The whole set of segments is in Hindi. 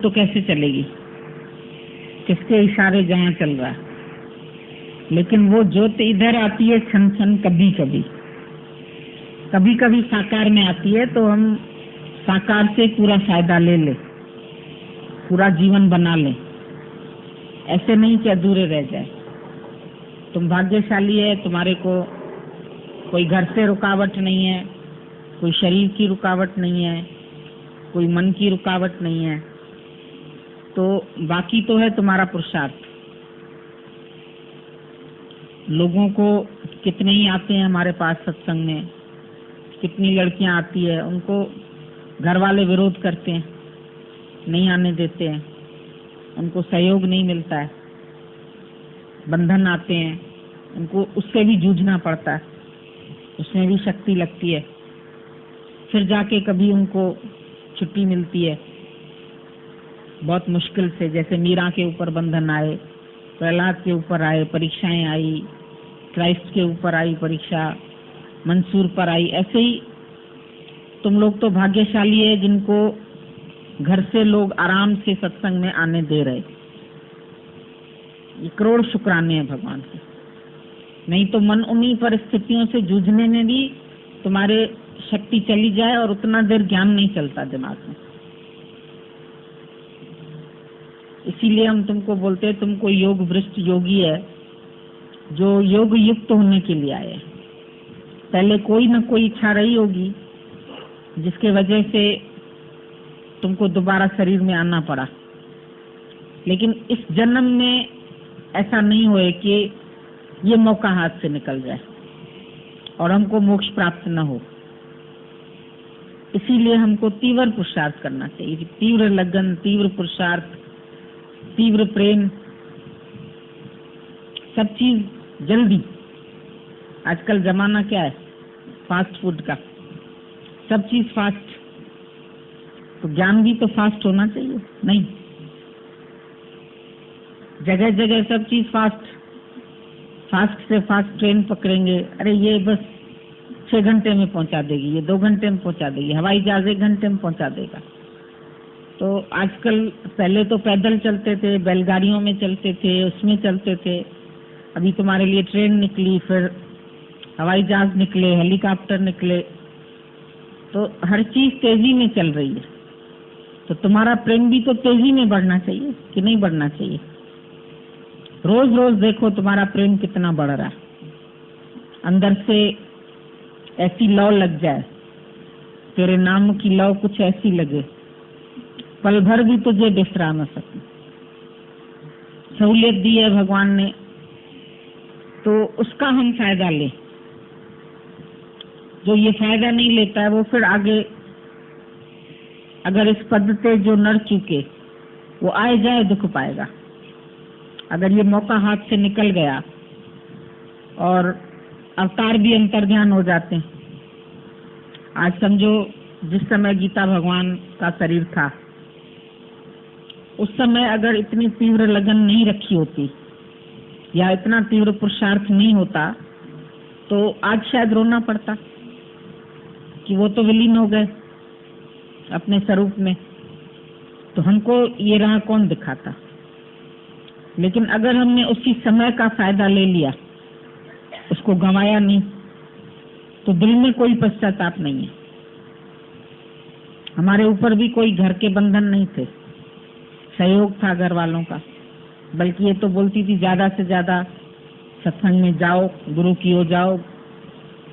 तो कैसे चलेगी, किसके इशारे जहाँ चल रहा है। लेकिन वो ज्योत इधर आती है छन छन, कभी कभी कभी कभी साकार में आती है, तो हम साकार से पूरा फायदा ले ले, पूरा जीवन बना ले, ऐसे नहीं कि अधूरे रह जाए। तुम भाग्यशाली है, तुम्हारे को कोई घर से रुकावट नहीं है, कोई शरीर की रुकावट नहीं है, कोई मन की रुकावट नहीं है, तो बाकी तो है तुम्हारा पुरुषार्थ। लोगों को कितने ही आते हैं हमारे पास सत्संग में, कितनी लड़कियां आती है, उनको घर वाले विरोध करते हैं, नहीं आने देते हैं, उनको सहयोग नहीं मिलता है, बंधन आते हैं, उनको उससे भी जूझना पड़ता है, उसमें भी शक्ति लगती है, फिर जाके कभी उनको छुट्टी मिलती है बहुत मुश्किल से। जैसे मीरा के ऊपर बंधन आए, प्रहलाद के ऊपर आए, परीक्षाएं आई, क्राइस्ट के ऊपर आई परीक्षा, मंसूर पर आई। ऐसे ही तुम लोग तो भाग्यशाली है जिनको घर से लोग आराम से सत्संग में आने दे रहे। ये करोड़ शुक्राने हैं भगवान के। नहीं तो मन उन्हीं परिस्थितियों से जूझने में भी तुम्हारे शक्ति चली जाए और उतना देर ज्ञान नहीं चलता दिमाग में। इसीलिए हम तुमको बोलते हैं तुम कोई योग भ्रष्ट योगी है जो योग युक्त होने के लिए आए। पहले कोई न कोई इच्छा रही होगी जिसके वजह से तुमको दोबारा शरीर में आना पड़ा, लेकिन इस जन्म में ऐसा नहीं होए कि ये मौका हाथ से निकल जाए और हमको मोक्ष प्राप्त न हो। इसीलिए हमको तीव्र पुरुषार्थ करना चाहिए, तीव्र लगन, तीव्र पुरुषार्थ, तीव्र प्रेम, सब चीज जल्दी। आजकल जमाना क्या है, फास्ट फूड का, सब चीज फास्ट, तो ज्ञान भी तो फास्ट होना चाहिए। नहीं, जगह जगह सब चीज फास्ट, फास्ट से फास्ट ट्रेन पकड़ेंगे, अरे ये बस 6 घंटे में पहुंचा देगी, ये 2 घंटे में पहुंचा देगी, हवाई जहाज 1 घंटे में पहुंचा देगा। तो आजकल, पहले तो पैदल चलते थे, बैलगाड़ियों में चलते थे, उसमें चलते थे, अभी तुम्हारे लिए ट्रेन निकली, फिर हवाई जहाज निकले, हेलीकॉप्टर निकले, तो हर चीज तेजी में चल रही है। तो तुम्हारा प्रेम भी तो तेजी में बढ़ना चाहिए कि नहीं बढ़ना चाहिए? रोज रोज देखो तुम्हारा प्रेम कितना बढ़ रहा है, अंदर से ऐसी लौ लग जाए, तेरे नाम की लौ कुछ ऐसी लगे, पल भर भी तुझे बिसरा न सके। सहूलियत दी है भगवान ने, तो उसका हम फायदा लें। जो ये फायदा नहीं लेता है वो फिर आगे, अगर इस पद पे जो नर चुके वो आए जाए दुख पाएगा। अगर ये मौका हाथ से निकल गया और अवतार भी अंतर्ध्यान हो जाते हैं। आज समझो जिस समय गीता भगवान का शरीर था, उस समय अगर इतनी तीव्र लगन नहीं रखी होती या इतना तीव्र पुरुषार्थ नहीं होता, तो आज शायद रोना पड़ता कि वो तो विलीन हो गए अपने स्वरूप में, तो हमको ये राह कौन दिखाता। लेकिन अगर हमने उसी समय का फायदा ले लिया, उसको गंवाया नहीं, तो दिल में कोई पश्चाताप नहीं है। हमारे ऊपर भी कोई घर के बंधन नहीं थे, सहयोग था घर वालों का, बल्कि ये तो बोलती थी ज्यादा से ज्यादा सत्संग में जाओ, गुरु की ओर जाओ,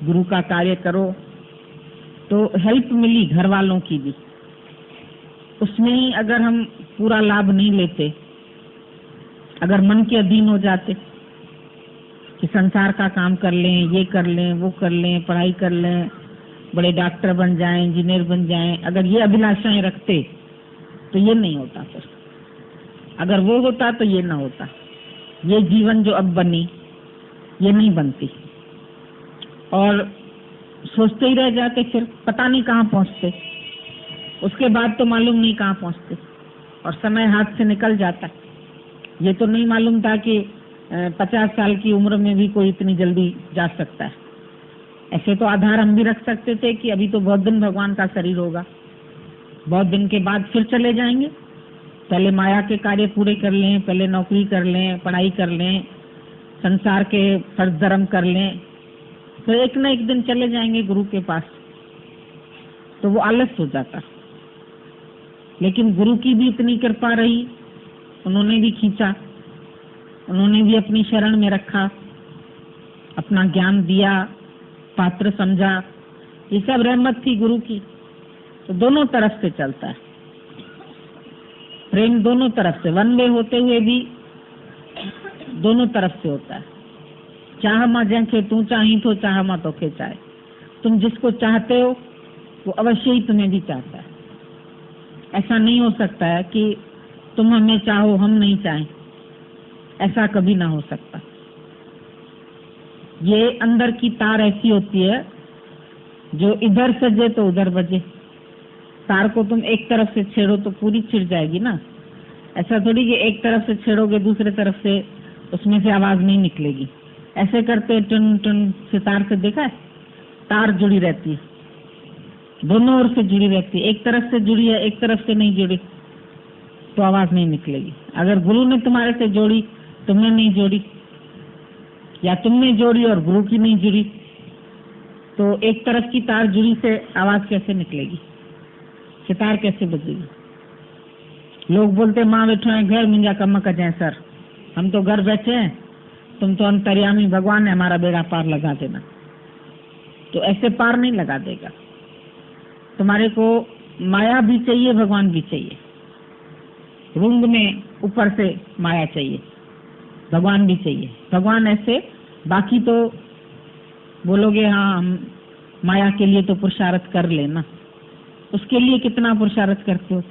गुरु का कार्य करो, तो हेल्प मिली घर वालों की भी। उसमें ही अगर हम पूरा लाभ नहीं लेते, अगर मन के अधीन हो जाते कि संसार का काम कर लें, ये कर लें, वो कर लें, पढ़ाई कर लें, बड़े डॉक्टर बन जाएं, इंजीनियर बन जाएं, अगर ये अभिलाषाएं रखते तो ये नहीं होता। फिर अगर वो होता तो ये ना होता। ये जीवन जो अब बनी ये नहीं बनती, और सोचते ही रह जाते, फिर पता नहीं कहाँ पहुँचते, उसके बाद तो मालूम नहीं कहाँ पहुँचते और समय हाथ से निकल जाता। ये तो नहीं मालूम था कि 50 साल की उम्र में भी कोई इतनी जल्दी जा सकता है। ऐसे तो आधार हम भी रख सकते थे कि अभी तो बहुत दिन भगवान का शरीर होगा, बहुत दिन के बाद फिर चले जाएंगे, पहले माया के कार्य पूरे कर लें, पहले नौकरी कर लें, पढ़ाई कर लें, संसार के फर्ज धर्म कर लें, तो एक न एक दिन चले जाएंगे गुरु के पास। तो वो आलस हो जाता। लेकिन गुरु की भी इतनी कृपा रही, उन्होंने भी खींचा, उन्होंने भी अपनी शरण में रखा, अपना ज्ञान दिया, पात्र समझा। ये सब रहमत थी गुरु की। तो दोनों तरफ से चलता है प्रेम, दोनों तरफ से, वन वे होते हुए भी दोनों तरफ से होता है। चाह मां जंखे तू चाही तो चाह मां तो चाहे। तुम जिसको चाहते हो वो अवश्य ही तुम्हें भी चाहता है। ऐसा नहीं हो सकता है कि तुम हमें चाहो हम नहीं चाहें, ऐसा कभी ना हो सकता। ये अंदर की तार ऐसी होती है जो इधर सजे तो उधर बजे। तार को तुम एक तरफ से छेड़ो तो पूरी छिड़ जाएगी ना। ऐसा थोड़ी कि एक तरफ से छेड़ोगे दूसरे तरफ से उसमें से आवाज नहीं निकलेगी। ऐसे करते टन टन से तार से देखा है, तार जुड़ी रहती है, दोनों ओर से जुड़ी रहती है। एक तरफ से जुड़ी है, एक तरफ से नहीं जुड़ी तो आवाज नहीं निकलेगी। अगर गुरु ने तुम्हारे से जोड़ी, तुमने नहीं जोड़ी, या तुमने जोड़ी और गुरु की नहीं जुड़ी, तो एक तरफ की तार जुड़ी से आवाज कैसे निकलेगी, सितार कैसे बजेगी। लोग बोलते माँ बैठो है घर मिंजा कम कजें सर, हम तो घर बैठे हैं, तुम तो अंतर्यामी भगवान है, हमारा बेड़ा पार लगा देना। तो ऐसे पार नहीं लगा देगा। तुम्हारे को माया भी चाहिए, भगवान भी चाहिए। रूंग में ऊपर से माया चाहिए, भगवान भी चाहिए। भगवान ऐसे, बाकी तो बोलोगे हाँ हम माया के लिए तो पुरुषार्थ कर लेना, उसके लिए कितना पुरुषार्थ करते हो।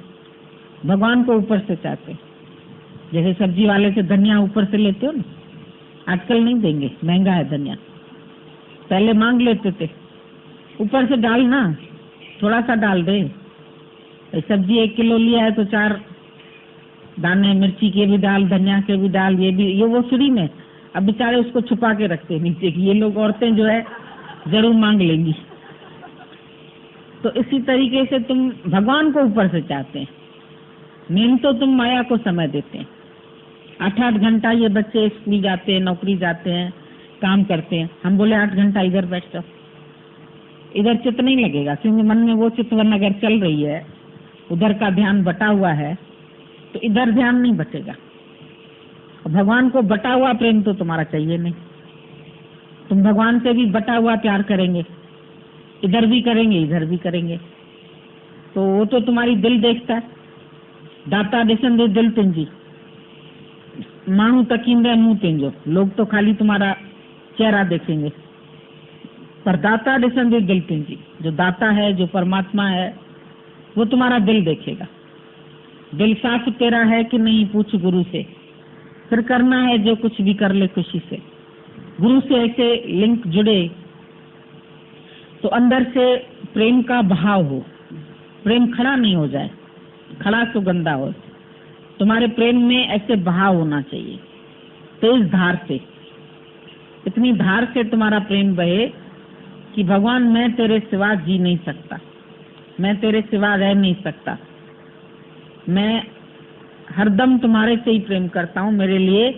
भगवान को ऊपर से चाहते, जैसे सब्जी वाले से धनिया ऊपर से लेते हो ना, आजकल नहीं देंगे, महंगा है धनिया, पहले मांग लेते थे, ऊपर से डाल ना, थोड़ा सा डाल दे। सब्जी 1 किलो लिया है तो 4 दाने मिर्ची के भी डाल, धनिया के भी डाल, ये भी, ये वो फ्री में। अब बेचारे उसको छुपा के रखते हैं नीचे की, ये लोग औरतें जो है जरूर मांग लेंगी। तो इसी तरीके से तुम भगवान को ऊपर से चाहते हैं, मेन तो तुम माया को समय देते हैं। 8-8 घंटा ये बच्चे स्कूल जाते हैं, नौकरी जाते हैं, काम करते हैं, हम बोले 8 घंटा इधर बैठ जाओ, इधर चित्त नहीं लगेगा, क्योंकि मन में वो चित्तवन अगर चल रही है, उधर का ध्यान बटा हुआ है, तो इधर ध्यान नहीं बचेगा। भगवान को बटा हुआ प्रेम तो तुम्हारा चाहिए नहीं। तुम भगवान से भी बटा हुआ प्यार करेंगे, इधर भी करेंगे इधर भी करेंगे, तो वो तो तुम्हारी दिल देखता है। दाता दिसन दे दिल तुंजी, मानू तकींदे मुंह तेंजो, लोग तो खाली तुम्हारा चेहरा देखेंगे, पर दाता दिसन दे दिल तुंजी, जो दाता है, जो परमात्मा है, वो तुम्हारा दिल देखेगा। दिल साफ तेरा है कि नहीं पूछ गुरु से, फिर करना है जो कुछ भी कर ले खुशी से। गुरु से ऐसे लिंक जुड़े तो अंदर से प्रेम का बहाव हो, प्रेम खड़ा नहीं हो जाए, खड़ा तो गंदा हो। तुम्हारे प्रेम में ऐसे बहाव होना चाहिए, तेज धार से, इतनी धार से तुम्हारा प्रेम बहे कि भगवान मैं तेरे सिवा जी नहीं सकता, मैं तेरे सिवा रह नहीं सकता, मैं हरदम तुम्हारे से ही प्रेम करता हूँ, मेरे लिए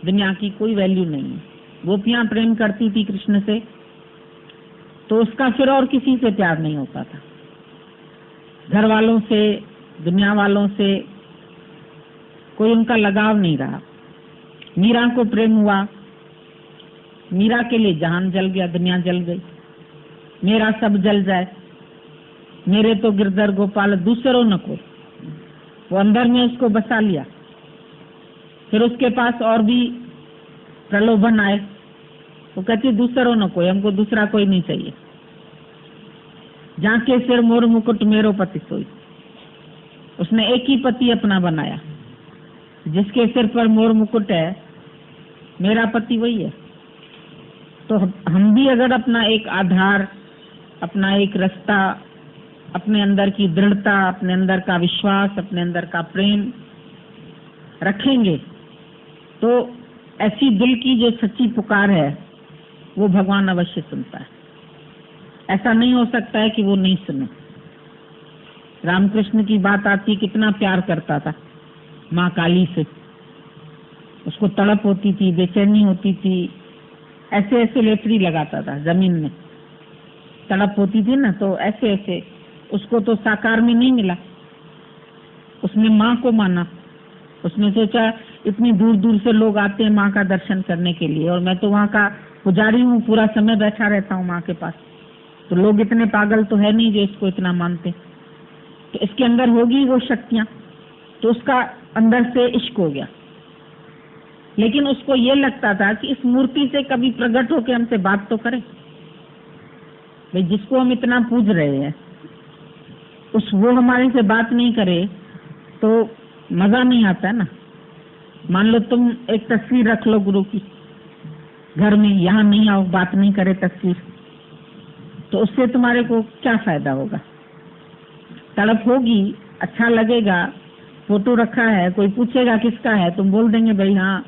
दुनिया की कोई वैल्यू नहीं है। गोपियां प्रेम करती थी कृष्ण से, तो उसका फिर और किसी से प्यार नहीं होता था, घर वालों से, दुनिया वालों से कोई उनका लगाव नहीं रहा। मीरा को प्रेम हुआ, मीरा के लिए जहान जल गया, दुनिया जल गई, मेरा सब जल जाए, मेरे तो गिरधर गोपाल दूसरों न को, वो अंदर में उसको बसा लिया। फिर उसके पास और भी प्रलोभन आए, वो कहती दूसरों न कोई, हमको दूसरा कोई नहीं चाहिए। जाके सिर मोर मुकुट मेरो पति सोई, उसने एक ही पति अपना बनाया, जिसके सिर पर मोर मुकुट है मेरा पति वही है। तो हम भी अगर अपना एक आधार, अपना एक रास्ता, अपने अंदर की दृढ़ता, अपने अंदर का विश्वास, अपने अंदर का प्रेम रखेंगे, तो ऐसी दिल की जो सच्ची पुकार है वो भगवान अवश्य सुनता है। ऐसा नहीं हो सकता है कि वो नहीं सुने। रामकृष्ण की बात आती, कितना प्यार करता था, माँ काली से। उसको तड़प होती थी, बेचैनी होती थी, ऐसे ऐसे लेटरी लगाता था जमीन में, तड़प होती थी ना, तो ऐसे ऐसे। उसको तो साकार में नहीं मिला, उसने माँ को माना। उसने सोचा इतनी दूर दूर से लोग आते हैं माँ का दर्शन करने के लिए, और मैं तो वहाँ का पुजारी हूँ, पूरा समय बैठा रहता हूँ माँ के पास, तो लोग इतने पागल तो है नहीं जो इसको इतना मानते। तो इसके अंदर होगी वो शक्तियां, तो उसका अंदर से इश्क हो गया। लेकिन उसको ये लगता था कि इस मूर्ति से कभी प्रकट होकर हमसे बात तो करे, भाई जिसको हम इतना पूज रहे हैं वो हमारे से बात नहीं करे तो मजा नहीं आता ना। मान लो तुम एक तस्वीर रख लो गुरु की घर में, यहाँ नहीं आओ, बात नहीं करे तस्वीर, तो उससे तुम्हारे को क्या फायदा होगा? तड़प होगी, अच्छा लगेगा, फोटो रखा है, कोई पूछेगा किसका है, तुम बोल देंगे भाई हाँ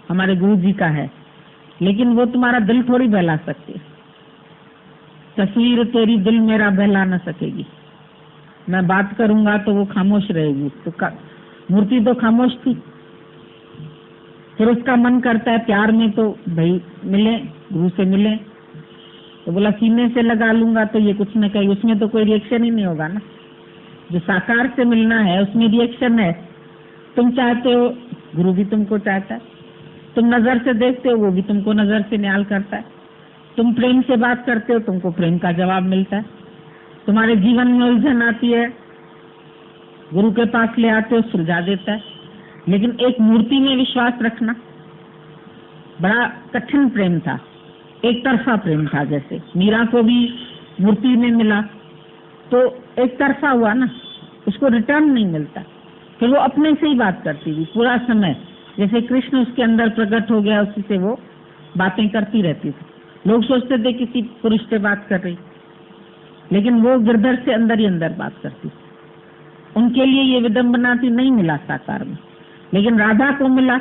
हमारे गुरु जी का है, लेकिन वो तुम्हारा दिल थोड़ी बहला सकती है। तस्वीर तेरी दिल मेरा बहला न सकेगी। मैं बात करूंगा तो वो खामोश रहेगी, तो मूर्ति तो खामोश थी। फिर उसका मन करता है प्यार में तो भाई मिले, गुरु से मिले, तो बोला सीने से लगा लूंगा तो ये कुछ न कहे, उसमें तो कोई रिएक्शन ही नहीं होगा ना। जो साकार से मिलना है उसमें रिएक्शन है। तुम चाहते हो, गुरु भी तुमको चाहता है, तुम नजर से देखते हो, वो भी तुमको नजर से न्याल करता है, तुम प्रेम से बात करते हो, तुमको प्रेम का जवाब मिलता है, तुम्हारे जीवन में उलझन आती है, गुरु के पास ले आते हो, सुलझा देता है। लेकिन एक मूर्ति में विश्वास रखना बड़ा कठिन प्रेम था, एक तरफा प्रेम था। जैसे मीरा को भी मूर्ति में मिला तो एक तरफा हुआ ना, उसको रिटर्न नहीं मिलता। फिर वो अपने से ही बात करती थी पूरा समय, जैसे कृष्ण उसके अंदर प्रकट हो गया, उसी से वो बातें करती रहती थी। लोग सोचते थे किसी पुरुष से बात कर रही, लेकिन वो गिरधर से अंदर ही अंदर बात करती। उनके लिए ये विडंबना थी, नहीं मिला साकार में। लेकिन राधा को मिला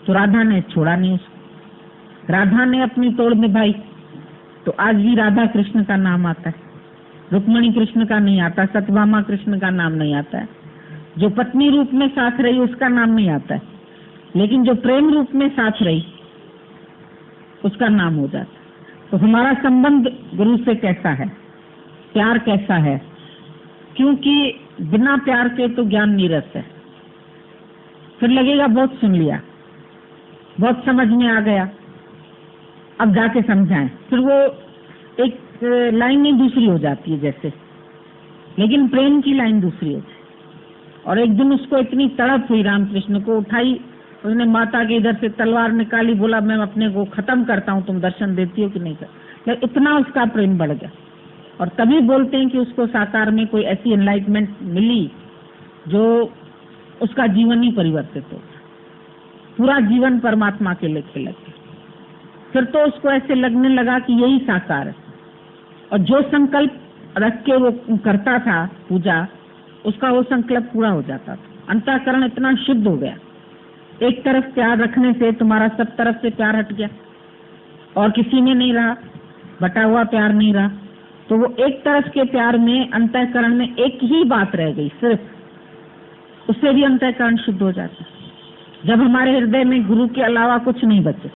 तो राधा ने छोड़ा नहीं उसको, राधा ने अपनी तोड़ निभाई। तो आज भी राधा कृष्ण का नाम आता है, रुक्मणी कृष्ण का नहीं आता, सत्यभामा कृष्ण का नाम नहीं आता है। जो पत्नी रूप में साथ रही उसका नाम नहीं आता है, लेकिन जो प्रेम रूप में साथ रही उसका नाम हो जाता है। तो हमारा संबंध गुरु से कैसा है, प्यार कैसा है? क्योंकि बिना प्यार के तो ज्ञान नीरस है। फिर लगेगा बहुत सुन लिया, बहुत समझ में आ गया, अब जाके समझाएं, फिर वो एक लाइन ही दूसरी हो जाती है जैसे, लेकिन प्रेम की लाइन दूसरी होती है। और एक दिन उसको इतनी तड़प हुई, रामकृष्ण को उठाई, उसने माता के इधर से तलवार निकाली, बोला मैं अपने को खत्म करता हूँ, तुम दर्शन देती हो कि नहीं कर। इतना उसका प्रेम बढ़ गया। और तभी बोलते हैं कि उसको साकार में कोई ऐसी एनलाइटमेंट मिली जो उसका जीवन ही परिवर्तित हो, पूरा जीवन परमात्मा के लिए खिलक गया। फिर तो उसको ऐसे लगने लगा कि यही साकार है, और जो संकल्प रख के वो करता था पूजा, उसका वो संकल्प पूरा हो जाता था। अंतःकरण इतना शुद्ध हो गया, एक तरफ प्यार रखने से तुम्हारा सब तरफ से प्यार हट गया और किसी में नहीं रहा, बटा हुआ प्यार नहीं रहा। तो वो एक तरफ के प्यार में अंतःकरण में एक ही बात रह गई सिर्फ, उससे भी अंतःकरण शुद्ध हो जाता। जब हमारे हृदय में गुरु के अलावा कुछ नहीं बचे,